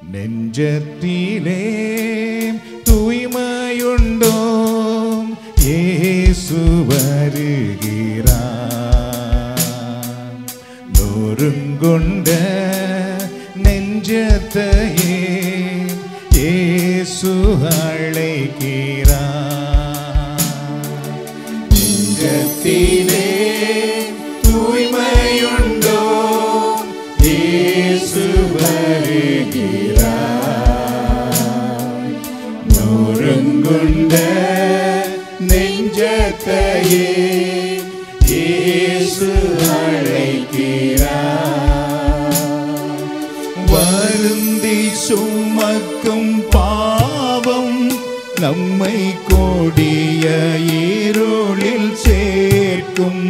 நெஞ்சத்திலே தூய்மையுண்டோ இயேசு வருகிறார். நொறுங்குண்ட நெஞ்சத்தையே இயேசு அழைக்கிறார். நெஞ்சத்திலே தூய்மையுண்டோ இயேசு வருகிறார். நொறுங்குண்ட நெஞ்சத்தையே இயேசு அழைக்கிறார். வருந்தி சுமக்கும் பாவம் நம்மை கொடிய இருளில் சேர்க்கும்.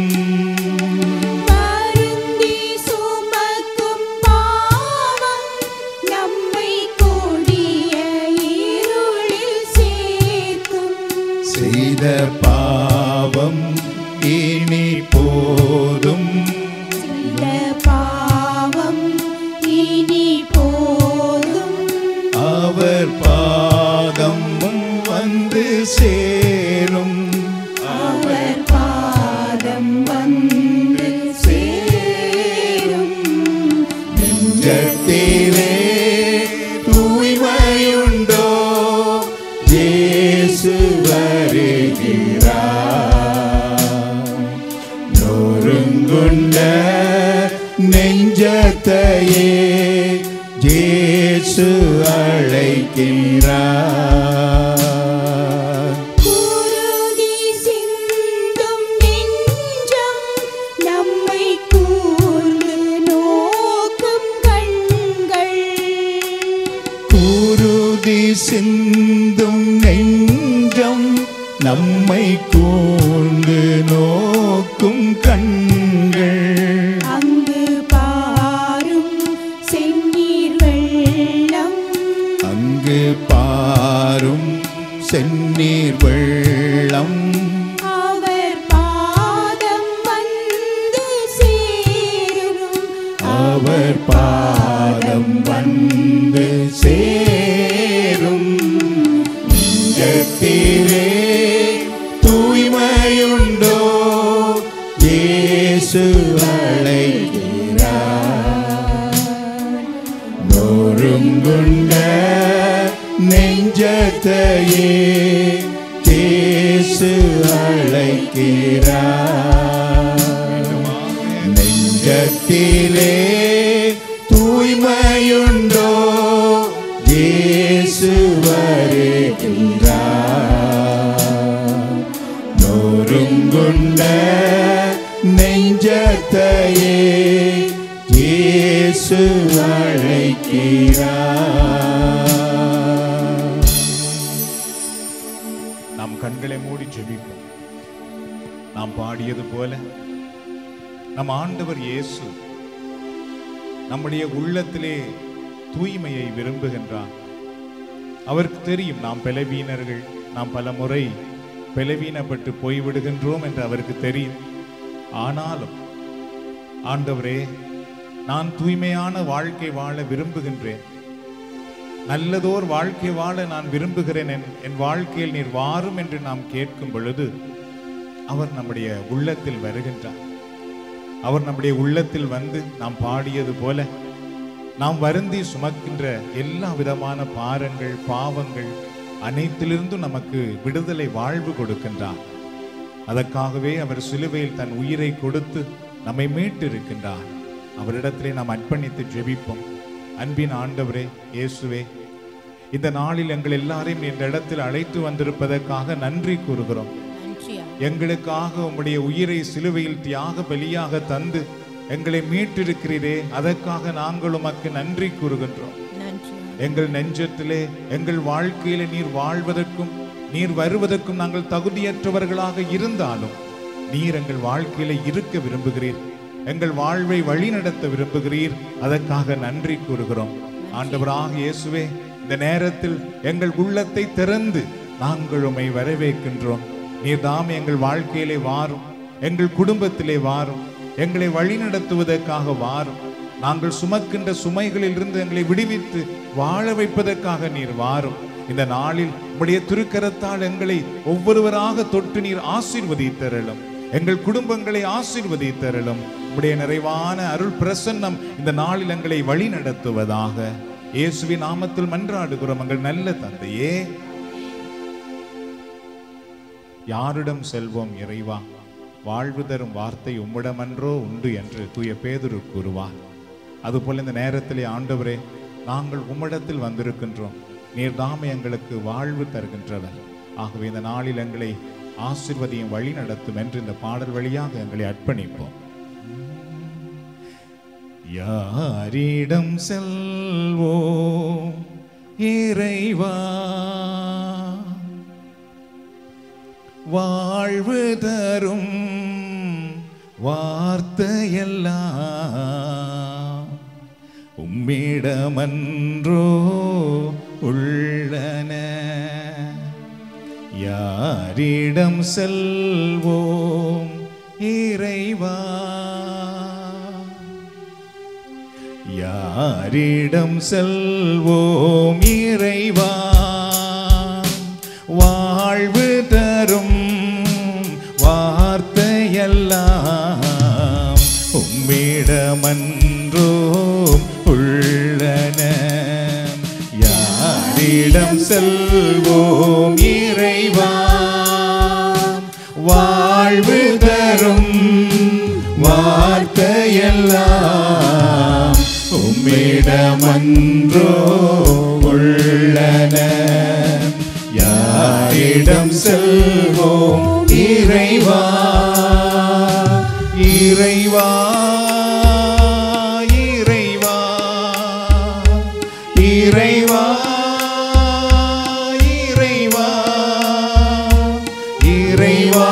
செய்த பாவம் இனி போதும், பாவம் இனி போதும். அவர் பாதம் வந்து சேரும், அவர் பாதம் வந்து சேரும். நெஞ்சத்திலே தூய்மையுண்டோ இயேசு வருகிறார். நொறுங்குண்ட நெஞ்சத்தையே இயேசு அழைக்கிறார். குருதி சிந்தும் நெஞ்சம் நம்மை கூர்ந்து நோக்கும் கண்கள். குருதி சிந்தும் நெஞ்சம் நம்மை கூர்ந்து நோக்கும் கண்கள். அங்கு பாரும் செந்நீர் வெள்ளம், அங்கு பாரும் செந்நீர் வெள்ளம். அவர் பாதம் வந்து சேரும், அவர் பாதம் வந்து சேரும். நெஞ்சத்திலே தூய்மையுண்டோ இயேசு அழைக்கிறார். நொறுங்குண்ட நெஞ்சத்தையே இயேசு அழைக்கிறார். நெஞ்சத்திலே தூய்மையுண்டோ இயேசு வருகிறார். நொறுங்குண்ட நெஞ்சத்தையே இயேசு அழைக்கிறார். நாம் கண்களை மூடி ஜெபிப்போம். நாம் பாடியது போல நம் ஆண்டவர் இயேசு நம்முடைய உள்ளத்திலே தூய்மையை விரும்புகின்றார். அவருக்கு தெரியும் நாம் பலவீனர்கள், நாம் பல முறை பலவீனப்பட்டு போய்விடுகின்றோம் என்று அவருக்கு தெரியும். ஆனாலும் ஆண்டவரே, நான் தூய்மையான வாழ்க்கை வாழ விரும்புகின்றேன், நல்லதோர் வாழ்க்கை வாழ நான் விரும்புகிறேன், என் வாழ்க்கையில் நீர் வாரும் என்று நாம் கேட்கும் பொழுது அவர் நம்முடைய உள்ளத்தில் வருகின்றார். அவர் நம்முடைய உள்ளத்தில் வந்து நாம் பாடியது போல நாம் வருந்தி சுமக்கின்ற எல்லா விதமான பாரங்கள், பாவங்கள் அனைத்திலிருந்தும் நமக்கு விடுதலை வாழ்வு கொடுக்கின்றார். அதற்காகவே அவர் சிலுவையில் தன் உயிரை கொடுத்து நம்மை மீட்டு இருக்கின்றார். அவரிடத்திலே நாம் அர்ப்பணித்து ஜெபிப்போம். அன்பின் ஆண்டவரே இயேசுவே, இந்த நாளில் எங்கள் எல்லாரையும் இந்த இடத்தில் அழைத்து வந்திருப்பதற்காக நன்றி கூறுகிறோம். எங்களுக்காக உம்முடைய உயிரை சிலுவையில் தியாக பலியாக தந்து எங்களை மீட்டிருக்கிறீரே, அதற்காக நாங்கள் உமக்கு நன்றி கூறுகின்றோம். எங்கள் நெஞ்சத்திலே, எங்கள் வாழ்க்கையிலே நீர் வாழ்வதற்கும் நீர் வருவதற்கும் நாங்கள் தகுதியற்றவர்களாக இருந்தாலும் நீர் எங்கள் வாழ்க்கையில இருக்க விரும்புகிறீர், எங்கள் வாழ்வை வழி நடத்த விரும்புகிறீர். அதற்காக நன்றி கூறுகிறோம். ஆண்டவராக இயேசுவே, இந்த நேரத்தில் எங்கள் உள்ளத்தை திறந்து நாங்கள் உம்மை வரவேற்கின்றோம். நீர் தாம் எங்கள் வாழ்க்கையிலே வாரும், எங்கள் குடும்பத்திலே வாரும், எங்களை வழி நடத்துவதற்காக வாரும். நாங்கள் சுமக்கின்ற சுமைகளில் இருந்து எங்களை விடுவித்து வாழ வைப்பதற்காக நீர் வாரும். இந்த நாளில் உம்முடைய திருக்கரத்தால் எங்களை ஒவ்வொருவராக தொட்டு நீர் ஆசீர்வதித்தருளும். எங்கள் குடும்பங்களை ஆசீர்வதித்தருளும். உம்முடைய நிறைவான அருள் பிரசன்னம் இந்த நாளில் எங்களை வழி நடத்துவதாக. இயேசுவின் நாமத்தில் மன்றாடுகிறோம் எங்கள் நல்ல தந்தையே. யாரிடம் செல்வோம் இறைவா? வாழ்வு தரும் வார்த்தை உம்மிடமன்றோ உண்டு என்று தூய பேதுரு கூறுவார். அதுபோல இந்த நேரத்திலே ஆண்டவரே, நாங்கள் உம்மிடத்தில் வந்திருக்கின்றோம். நீர் தாமே எங்களுக்கு வாழ்வு தருகின்றவர். ஆகவே இந்த நாளில் எங்களை ஆசீர்வதியும் வழி நடத்தும் என்று இந்த பாடல் வழியாக எங்களை அர்ப்பணிப்போம். யாரிடம் செல்வோம் இறைவா? வாழ்வு தரும் வார்த்தையெல்லாம் உம்மிடமன்றோ உள்ளன. யாரிடம் செல்வோம் இறைவா? யாரிடம் செல்வோம் இறைவா? வாழ்வு தரும் வார்த்தையெல்லாம் உம்மிடமன்றோ உள்ளன. யாரிடம் செல்வோம் இறைவா? வாழ்வு தரும் வார்த்தையெல்லாம் உம்மிடமன்றோ உள்ளன. யாரிடம் செல்வோம் இறைவா? இறைவா இறைவா இறைவா இறைவா இறைவா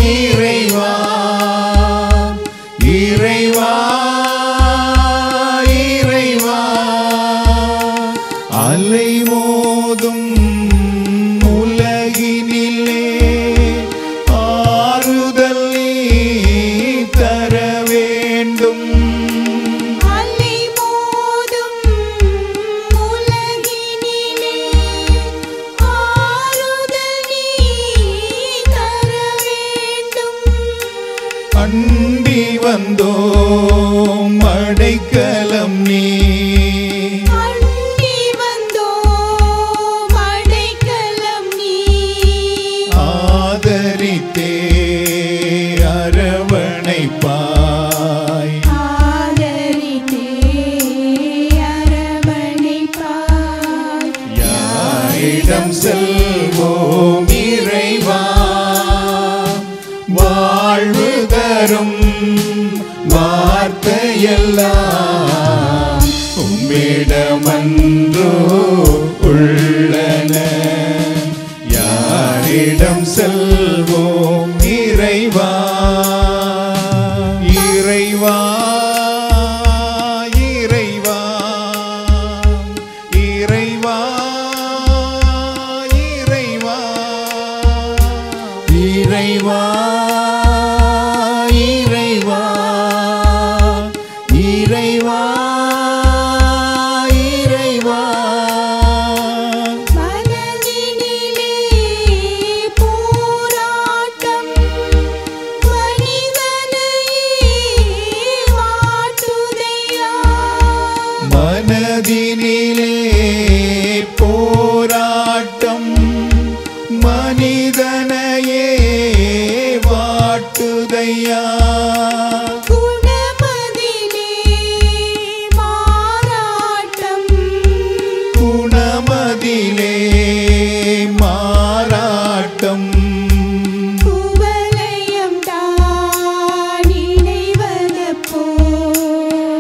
இறைவா இறைவா இறைவா அலை மோதும் உலகினிலே ஆறுதல் நீ தர வேண்டும். அலை மோதும் உலகினிலே ஆறுதல் நீ தர வேண்டும். அண்டி வந்தோம் அடைக்கலம் நீ. அண்டி வந்தோம் அடைக்கலம் நீ. ஆதரித்தே அரவணைப்பாய். ஆதரித்தே அரவணைப்பாய். யாரிடம் செல்வோம் இறைவா? வாழ்வு தரும் வார்த்தையெல்லாம் உம்மிடமன்றோ உள்ளன. யாரிடம் செல்வோம் இறைவா? இறைவா இறைவா இறைவா இறைவா இறைவா இறைவா இறைவா இறைவா. மனதினிலே போராட்டம் மனிதனையே வாட்டுதையா. மனதினிலே போராட்டம் மனிதனையே வாட்டுதையா. குணமதிலே மாறாட்டம் குணமதிலே மாறாட்டம் குவலயம் தான் இணைவதப்போ.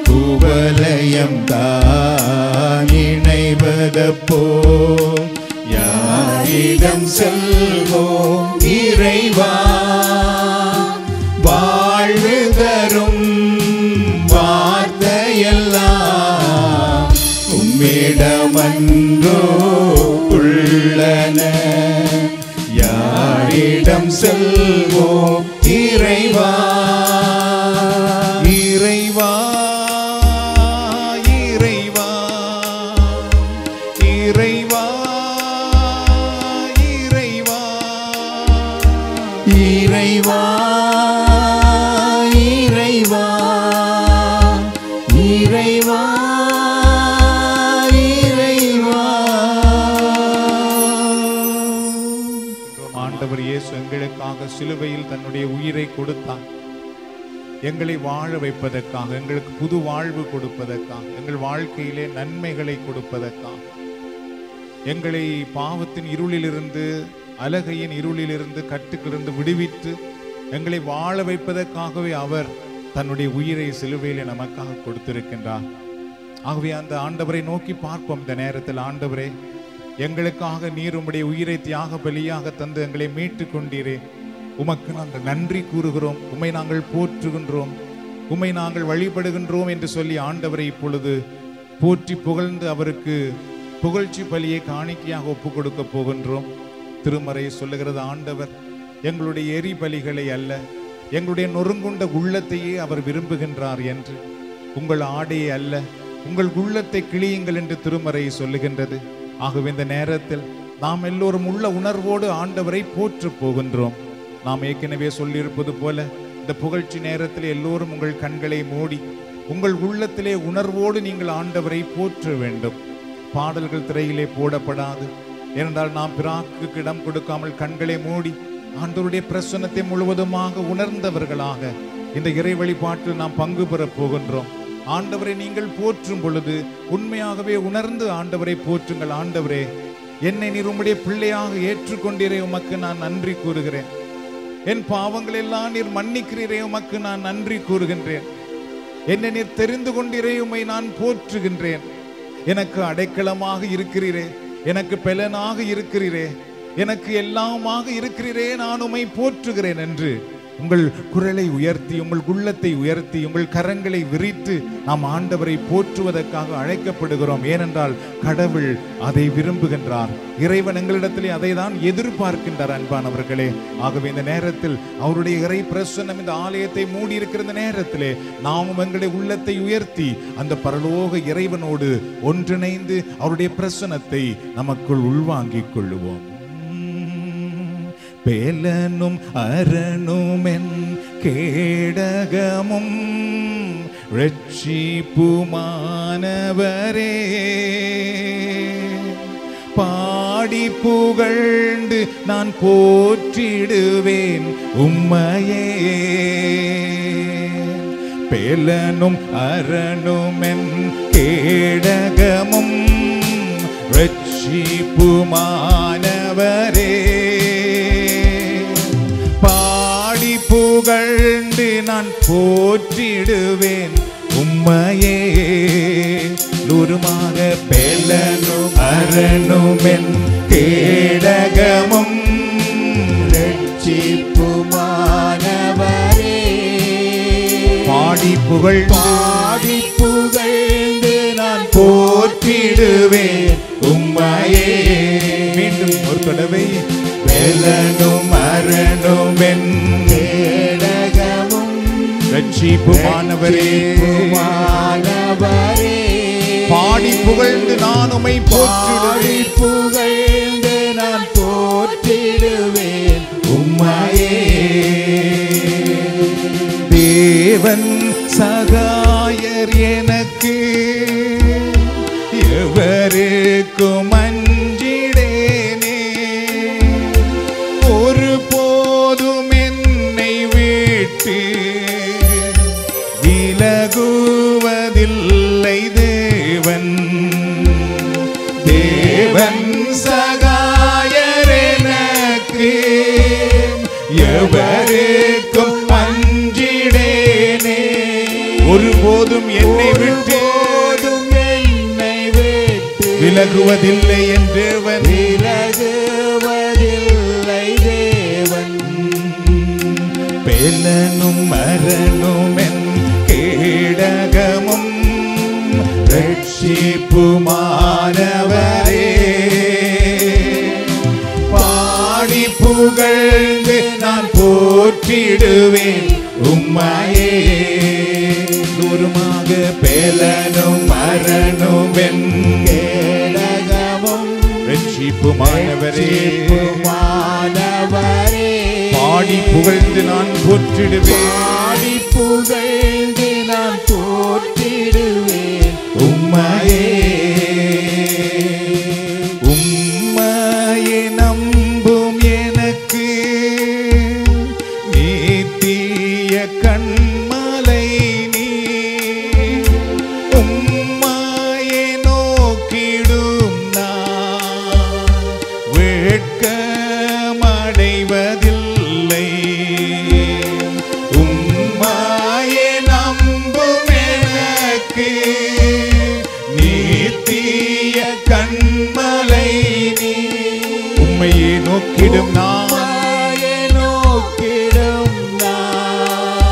குவலயம் தான் இணைவதப்போ. யாரிடம் செல்வோம் இறைவா? வாழ்வு தரும் வார்த்தையெல்லாம் உம்மிடமன்றோ உள்ளன. யாரிடம் செல்வோம் இறைவா? இறைவா இறைவா இறைவா இறைவா இறைவா. ஆண்டவர் இயேசு எங்களுக்காக சிலுவையில் தன்னுடைய உயிரை கொடுத்தார். எங்களை வாழ வைப்பதற்காக, எங்களுக்கு புது வாழ்வு கொடுப்பதற்காக, எங்கள் வாழ்க்கையிலே நன்மைகளை கொடுப்பதற்காக, எங்களை பாவத்தின் இருளிலிருந்து, அலகையின் இருளிலிருந்து, கட்டுக்கிருந்து விடுவித்து எங்களை வாழ வைப்பதற்காகவே அவர் தன்னுடைய உயிரை சிலுவையிலே நமக்காக கொடுத்திருக்கின்றார். ஆகவே அந்த ஆண்டவரை நோக்கி பார்ப்போம். இந்த நேரத்தில், ஆண்டவரே, எங்களுக்காக நீர் உம்முடைய உயிரை தியாக பலியாக தந்து எங்களை மீட்டு கொண்டீரே, உமக்கு நாங்கள் நன்றி கூறுகிறோம், உம்மை நாங்கள் போற்றுகின்றோம், உம்மை நாங்கள் வழிபடுகின்றோம் என்று சொல்லி ஆண்டவரை இப்பொழுது போற்றி புகழ்ந்து அவருக்கு புகழ்ச்சி பலியை காணிக்கையாக ஒப்பு கொடுக்க போகின்றோம். திருமறை சொல்லுகிறது, ஆண்டவர் எங்களுடைய எரி பலிகளை அல்ல, எங்களுடைய நொறுங்குண்ட உள்ளத்தையே அவர் விரும்புகின்றார் என்று. உங்கள் ஆடையை அல்ல, உங்கள் உள்ளத்தை கிழியுங்கள் என்று திருமறை சொல்லுகின்றது. ஆகவே இந்த நேரத்தில் நாம் எல்லோரும் உள்ள உணர்வோடு ஆண்டவரை போற்று போகின்றோம். நாம் ஏற்கனவே சொல்லியிருப்பது போல இந்த புகழ்ச்சி நேரத்தில் எல்லோரும் உங்கள் கண்களை மூடி உங்கள் உள்ளத்திலே உணர்வோடு நீங்கள் ஆண்டவரை போற்ற வேண்டும். பாடல்கள் திரையிலே போடப்படாது. ஏனென்றால் நாம் பிராக்கு இடம் கொடுக்காமல் கண்களை மூடி ஆண்டவருடைய பிரசன்னத்தை முழுவதுமாக உணர்ந்தவர்களாக இந்த இறை வழிபாட்டில் நாம் பங்கு பெறப் போகின்றோம். ஆண்டவரை நீங்கள் போற்றும் பொழுது உண்மையாகவே உணர்ந்து ஆண்டவரை போற்றுங்கள். ஆண்டவரே, என்னை நீர் உம்முடைய பிள்ளையாக ஏற்றுக்கொண்டீரே, உமக்கு நான் நன்றி கூறுகிறேன். என் பாவங்கள் எல்லாம் நீர் மன்னிக்கிறீரே, உமக்கு நான் நன்றி கூறுகின்றேன். என்னை நீர் தெரிந்து கொண்டீரே, உம்மை நான் போற்றுகின்றேன். எனக்கு அடைக்கலமாக இருக்கிறீரே, எனக்கு பெலனாக இருக்கிறீரே, எனக்கு எல்லாமாக இருக்கிறீரே, நான் உம்மை போற்றுகிறேன் என்று உங்கள் குரலை உயர்த்தி, உங்கள் உள்ளத்தை உயர்த்தி, உங்கள் கரங்களை விரித்து நாம் ஆண்டவரை போற்றுவதற்காக அழைக்கப்படுகிறோம். ஏனென்றால் கடவுள் அதை விரும்புகின்றார். இறைவன் எங்களிடத்திலே அதை தான் எதிர்பார்க்கின்றார் அன்பானவர்களே. ஆகவே இந்த நேரத்தில் அவருடைய இறை பிரசன்னம் இந்த ஆலயத்தை மூடி இருக்கிற இந்த நேரத்திலே நாமும் எங்களுடைய உள்ளத்தை உயர்த்தி அந்த பரலோக இறைவனோடு ஒன்றிணைந்து அவருடைய பிரசன்னத்தை நமக்குள் உள்வாங்கிக் கொள்ளுவோம். பேலனும் அரணுமென் கேடகமும் ரட்சிப்புமானவரே, பாடி புகழ்ந்து நான் போற்றிடுவேன் உம்மையே. பேலனும் அரணுமென் கேடகமும் ரட்சிப்புமானவரே, பாடி புகழ்ந்து நான் போற்றிடுவேன் உம்மையே. தூரமாக பேலனும் அரணுமென் கேடகமும் ரட்சிப்புமானவரே, பாடி புகழ்ந்து நான் போற்றிடுவேன் உம்மையே. மீண்டும் ஒரு தடவை, பேலனும் அரணுமென் கேடகமும் ரட்சிப்புமானவரே, பாடி புகழ்ந்து நான் உம்மை போற்றிடுவேன், புகழ்ந்து நான் போற்றிடுவேன் உம்மையே. தேவன் சகாயர் எனக்கு, எவருக்கும் அஞ்சிடேனே, ஒரு போதும் என்னை விட்டு விலகுவதில்லை தேவன். தேவன் சகாயர் எனக்கு, எவருக்கும் அஞ்சிடேனே, ஒருபோதும் என்னை விட்டு விலகுவதில்லை என்றவன், விலகுவதில்லை தேவன். பேலனும் மரணுமென் கேடகமும் ரட்சிப்புமானவரே, பாடி புகழ்ந்து நான் போற்றிடுவேன் உம்மையே. தூரமாக பேலனும் மரணுமென் கேடகமும் ரட்சிப்புமானவரே, ரட்சிப்புமானவரே, பாடி புகழ்ந்து நான் போற்றிடுவேன். பாடி புகழ்ந்து நான் போற்றிடுவேன் உம்மையே. உம்மையே நம்பும் எனக்கு நீத்திய கண்மலை நீ. உம்மையே நோக்கிடும் நான் வெட்கமடைவதில்லை. உம்மையே நம்பும் எனக்கு நீத்திய கண்மலை நீ. உம்மையே நோக்கிடும் நான்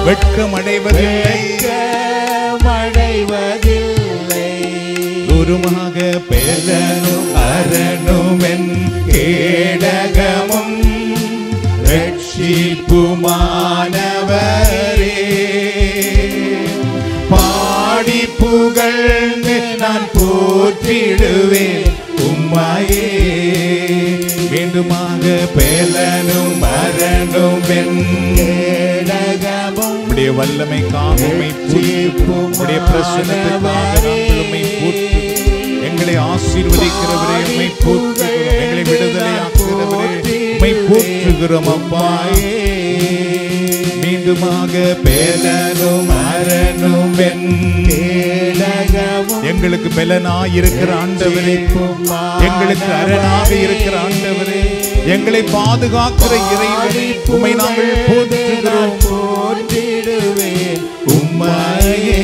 வெட்கமடைவதில்லை. குருமாக பேலனும் அரணுமென் கேடகமும் ரட்சிப்புமானவரே. பாடி புகழ்ந்து நான் போற்றிடுவேன் உம்மையே. மீண்டுமாக பேலனும் அரணும் என் கேடகமும் உம்முடைய வல்லமை காணுமை உம்முடைய பிரசன்னத்துக்காக நாங்கள் உம்மை போற்று. எங்களை ஆசீர்வதிக்கிறவரே உம்மை போற்றுகிறோம். எங்களை விடுதலையாக்குகிறவரே உம்மை போற்றுகிறோம் அப்பா. மீண்டுமாக பேலனும் அரணும் என் கேடகமும் எங்களுக்கு பெலனாய் இருக்கிற ஆண்டவரே, எங்களுக்கு அரணாக இருக்கிற ஆண்டவரே, எங்களை பாதுகாக்கிற இறைவனே உம்மை நாங்கள் போற்றுகிறோம். போற்றிடுவேன் உம்மையே.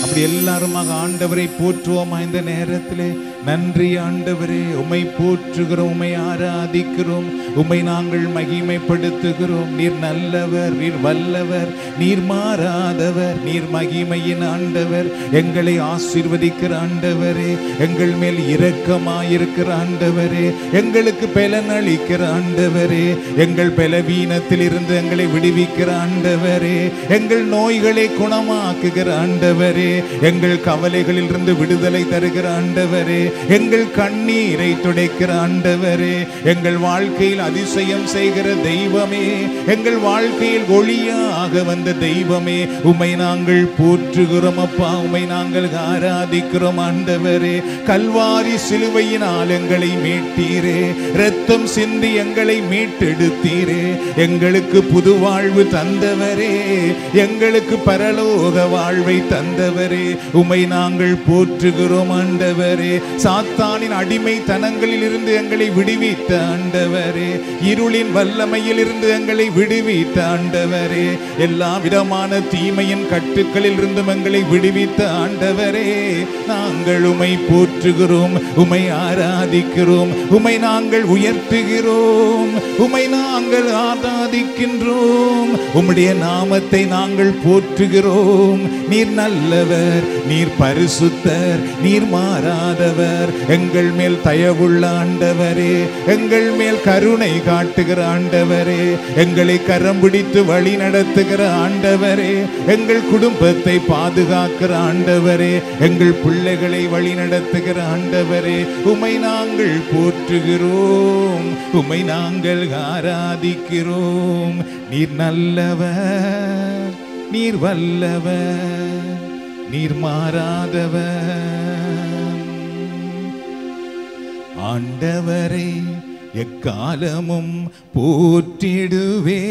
அப்படி எல்லாருமாக ஆண்டவரை போற்றுவோமா இந்த நேரத்திலே? நன்றி ஆண்டவரே, உம்மை போற்றுகிறோம், உம்மை ஆராதிக்கிறோம், உம்மை நாங்கள் மகிமைப்படுத்துகிறோம். நீர் நல்லவர், நீர் வல்லவர், நீர் மாறாதவர், நீர் மகிமையின் ஆண்டவர், எங்களை ஆசீர்வதிக்கிற ஆண்டவரே, எங்கள் மேல் இரக்கமாயிருக்கிற ஆண்டவரே, எங்களுக்கு பலன் அளிக்கிற ஆண்டவரே, எங்கள் பலவீனத்தில் இருந்து எங்களை விடுவிக்கிற ஆண்டவரே, எங்கள் நோய்களை குணமாக்குகிற ஆண்டவரே, எங்கள் கவலைகளில் இருந்து விடுதலை தருகிற ஆண்டவரே, எங்கள் கண்ணீரை துடைக்கிற ஆண்டவரே, எங்கள் வாழ்க்கையில் அதிசயம் செய்கிற தெய்வமே, எங்கள் வாழ்க்கையில் ஒளியாக வந்த தெய்வமே, உம்மை நாங்கள் போற்றுகிறோம் அப்பா. உம்மை நாங்கள் ஆராதிக்கிறோம் ஆண்டவரே. கல்வாரி சிலுவையினால் எங்களை மீட்டீரே, இரத்தம் சிந்தி எங்களை மீட்டெடுத்தீரே, எங்களுக்கு புது வாழ்வு தந்தவரே, எங்களுக்கு பரலோக வாழ்வை தந்தவரே, உம்மை நாங்கள் போற்றுகிறோம் ஆண்டவரே. சாத்தானின் அடிமை தனங்களில் இருந்து எங்களை விடுவித்த ஆண்டவரே, இருளின் வல்லமையில் இருந்து எங்களை விடுவித்த ஆண்டவரே, எல்லா விதமான தீமையின் கட்டுக்களில் இருந்தும் எங்களை விடுவித்த ஆண்டவரே, நாங்கள் உம்மை போற்றுகிறோம், உம்மை ஆராதிக்கிறோம், உம்மை நாங்கள் உயர்த்துகிறோம், உம்மை நாங்கள் ஆராதிக்கின்றோம், உம்முடைய நாமத்தை நாங்கள் போற்றுகிறோம். நீர் நல்லவர், நீர் பரிசுத்தர், நீர் மாறாதவர், எங்கள் மேல் தயவுள்ள ஆண்டவரே, எங்கள் மேல் கருணை காட்டுகிற ஆண்டவரே, எங்களை கரம் பிடித்து வழி நடத்துகிற ஆண்டவரே, எங்கள் குடும்பத்தை பாதுகாக்கிற ஆண்டவரே, எங்கள் பிள்ளைகளை வழி நடத்துகிற ஆண்டவரே, உம்மை நாங்கள் போற்றுகிறோம், உம்மை நாங்கள் ஆராதிக்கிறோம். நீர் நல்லவர், நீர் வல்லவர், நீர் மாறாதவர். ஆண்டவரை எக்காலமும் போற்றிடுவேன்,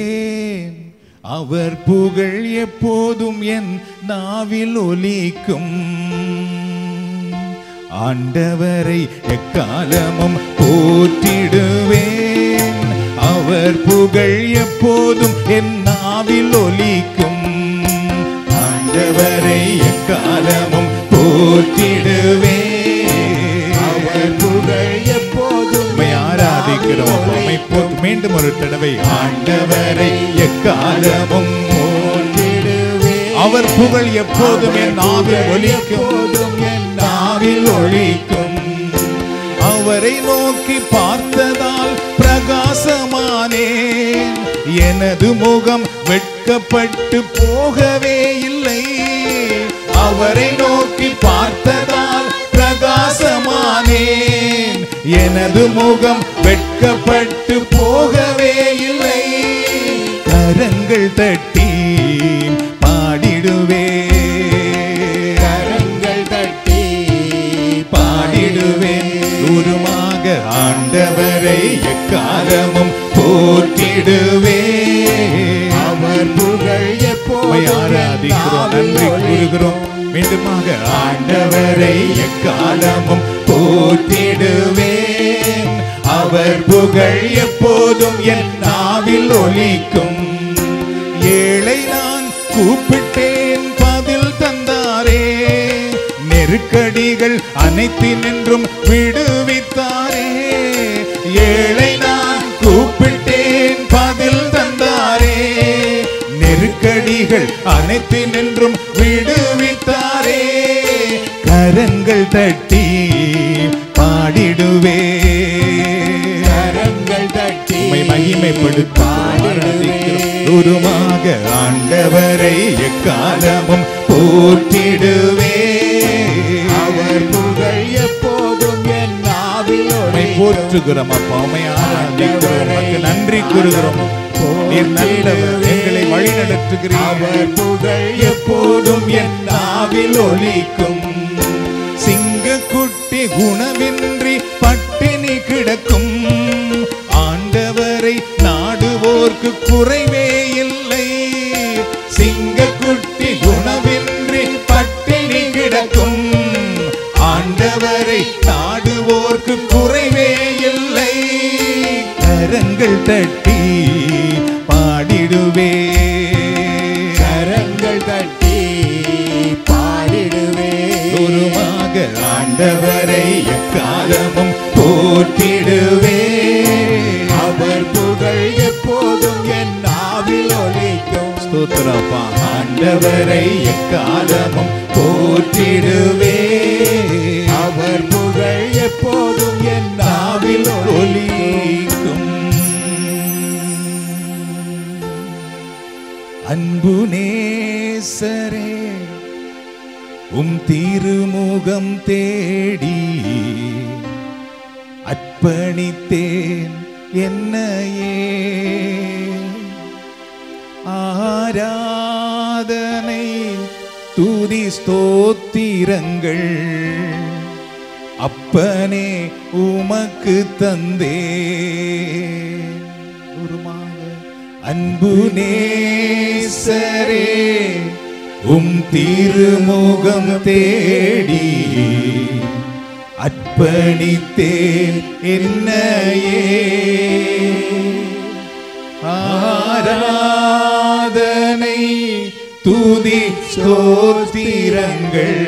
அவர் புகழ் எப்போதும் என் நாவில் ஒலிக்கும். ஆண்டவரை எக்காலமும் போற்றிடுவேன், அவர் புகழ் எப்போதும் என் நாவில் ஒலிக்கும். ஆண்டவரை எக்காலமும் போற்றிடுவேன், அவர் புகழ் எப்போதும் ஆராதிக்கிறோம். மீண்டும் ஒரு தடவை ஆண்டவரை எக்காலமும் போற்றிடுவேன், அவர் புகழ் எப்போதும் என் நாவில் ஒலிக்கும், என் நாவில் ஒலிக்கும். அவரை நோக்கி பார்த்ததால் பிரகாசமானேன், எனது முகம் வெட்கப்பட்டு போகவே இல்லை. அவரை நோக்கி பார்த்ததால் பிரகாசமானேன், எனது முகம் வெட்கப்பட்டு போகவே தட்டி பாடிடுவே, கரங்கள் தட்டி பாடிடுவேன். தூரமாக ஆண்டவரை எக்காலமும் போற்றிடுவே. அவர் புகழ் எப்போதும் ஆராதிக்கிறோம், நன்றி கூறுகிறோம். மீண்டுமாக ஆண்டவரை எக்காலமும் போற்றிடுவேன். அவர் புகழ் எப்போதும் என் நாவில் ஒலிக்கும். ஏழை நான் கூப்பிட்டேன், பதில் தந்தாரே. நெருக்கடிகள் அனைத்தினின்றும் விடுவித்தாரே. ஏழை நான் கூப்பிட்டேன், பதில் தந்தாரே. நெருக்கடிகள் அனைத்தினின்றும் விடுவித்தாரே. கரங்கள் தட்டி பாடிடுவே, கரங்கள் தட்டி மகிமைப்படுத்தி தூரமாக ஆண்டவரை எக்காலமும் போற்றிடுவே. அவர் புகழ் எப்போதும் என் நாவில் ஒலிக்கும். போற்றுகிறோம் அப்பா, ஆராதிக்கிறோம், உமக்கு நன்றி கூறுகிறோம். நீர் நல்லவர், எங்களை வழி நடத்துகிறீர். அவர் புகழ் எப்போதும் என் நாவில் ஒலிக்கும். சிங்கக்குட்டி குணமின்றி பட்டினி கிடக்கும். ஆண்டவரை நாடுவோர்க்கு குறைவே இல்லை. சிங்கக்குட்டி குணமின்றி பட்டினி கிடக்கும். ஆண்டவரை நாடுவோர்க்கு குறைவே இல்லை. கரங்கள் தட்டி பாடிடுவே, கரங்கள் தட்டி பாடிடுவே. தூரமாக ஆண்டவரை எக்காலமும் போற்றிடுவே. அவர் புகழ் எப்போதும் என் நாவில் ஒலிக்கும். ஸ்தோத்திரப்பா, ஆண்டவரை எக்காலமும் போற்றிடுவே. அவர் புகழ் எப்போதும் என் நாவில் ஒலிக்கும். அன்பு நேசரே, உம் திருமுகம் தேடி அர்ப்பணித்தேன் என்னையே. ஆராதனை துதி ஸ்தோத்திரங்கள் அப்பனே உமக்கு தந்தே. அன்பு நேசரே, உம் திருமுகம் தேடி அர்ப்பணித்தேன் என்னையே. ஆராதனை துதி ஸ்தோத்திரங்கள்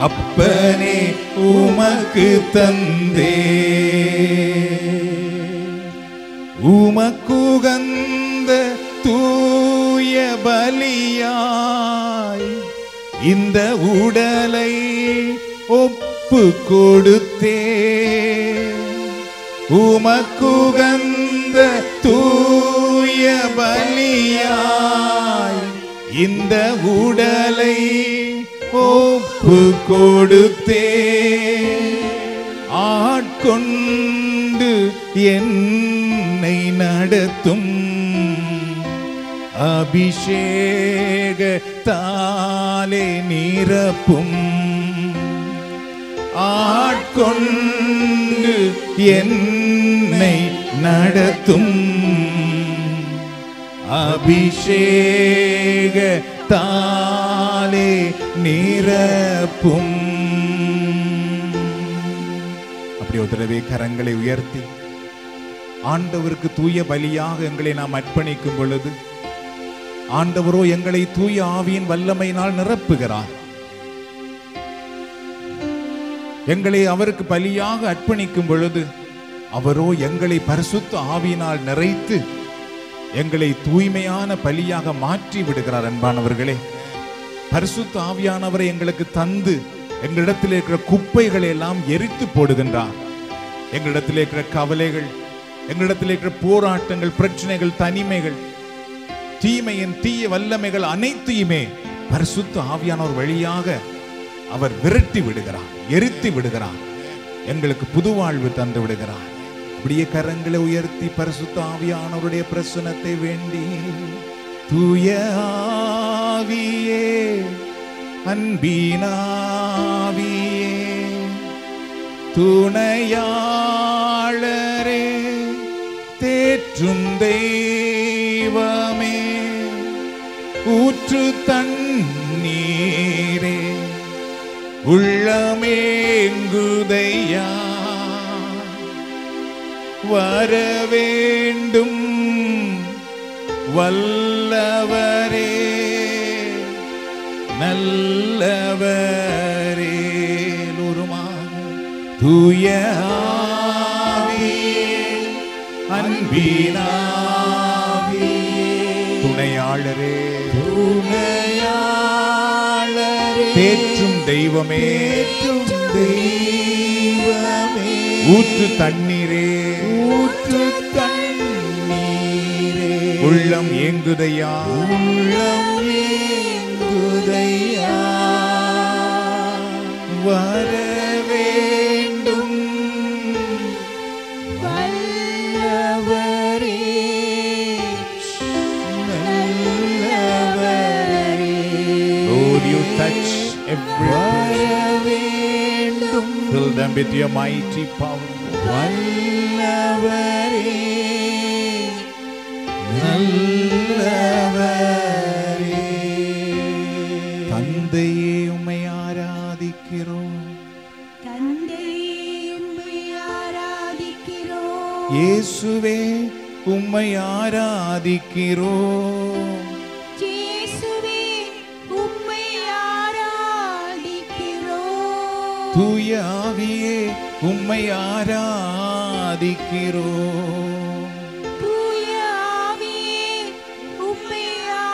அப்பனே உமக்கு தந்தே. உமக்குகந்த தூய பலியாய் இந்த உடலை ஒப்பு கொடுத்தே. உமக்குகந்த தூய பலியாய் இந்த உடலை ஒப்பு கொடுத்தே. ஆட்கொண்டு என்னை நடத்தும் அபிஷேகத்தாலே நிரப்பும். ஆட்கொண்டு என்னை நடத்தும் அபிஷேகத்தாலே நிரப்பும். அப்படி ஒரு தடவை கரங்களை உயர்த்தி ஆண்டவருக்கு தூய பலியாக எங்களை நாம் அர்ப்பணிக்கும் பொழுது ஆண்டவரோ எங்களை தூய ஆவியின் வல்லமையினால் நிரப்புகிறார். எங்களை அவருக்கு பலியாக அர்ப்பணிக்கும் பொழுது அவரோ எங்களை பரிசுத்த ஆவியினால் நிறைத்து எங்களை தூய்மையான பலியாக மாற்றி விடுகிறார். அன்பானவர்களே, பரிசுத்த ஆவியானவரை எங்களுக்கு தந்து எங்களிடத்தில் இருக்கிற குப்பைகளை எல்லாம் எரித்து போடுகின்றார். எங்களிடத்தில் இருக்கிற கவலைகள், எங்களிடத்தில் இருக்கிற போராட்டங்கள், பிரச்சனைகள், தனிமைகள், தீமையின் தீய வல்லமைகள் அனைத்தையுமே பரிசுத்த ஆவியானவர் வழியாக அவர் விரட்டி விடுகிறார், எரித்து விடுகிறார். எங்களுக்கு புது வாழ்வு தந்து விடுகிறார். இப்படியே கரங்களை உயர்த்தி பரிசுத்த ஆவியானவருடைய பிரசன்னத்தை வேண்டி, தூய ஆவியே, அன்பினாவியே, துணையாளரே, தேற்றும் தெய்வமே, ஊற்று தண்ணீரே, உள்ளமேங்குதையா, வரவேண்டும் வல்லவரே, நல்லவரே. தூய ஆவியே, அன்பினாவியே, துணையாளரே, தேற்றும் தெய்வமே, ஊற்று தண்ணீரே, உள்ளம் ஏங்குதையா, வரவேண்டும் வல்லவரே, நல்லவரே. Lord, you touch every person. Fill them with your mighty power. வல்லவரே, நல்லவரே. தந்தையே, உம்மை ஆராதிக்கிறோம். தந்தையே, உம்மை ஆராதிக்கிறோம். இயேசுவே, உம்மை ஆராதிக்கிறோம். இயேசுவே, உம்மை ஆராதிக்கிறோம். தூய ஆவியே, உம்மை ஆராதிக்கிறோம். தூய ஆவியே, உம்மை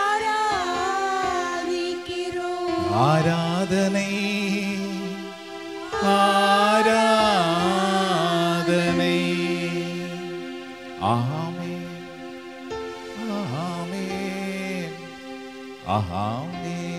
ஆராதிக்கிறோம். ஆராதனை, ஆராதனை. ஆமென், ஆமென், ஆமென்.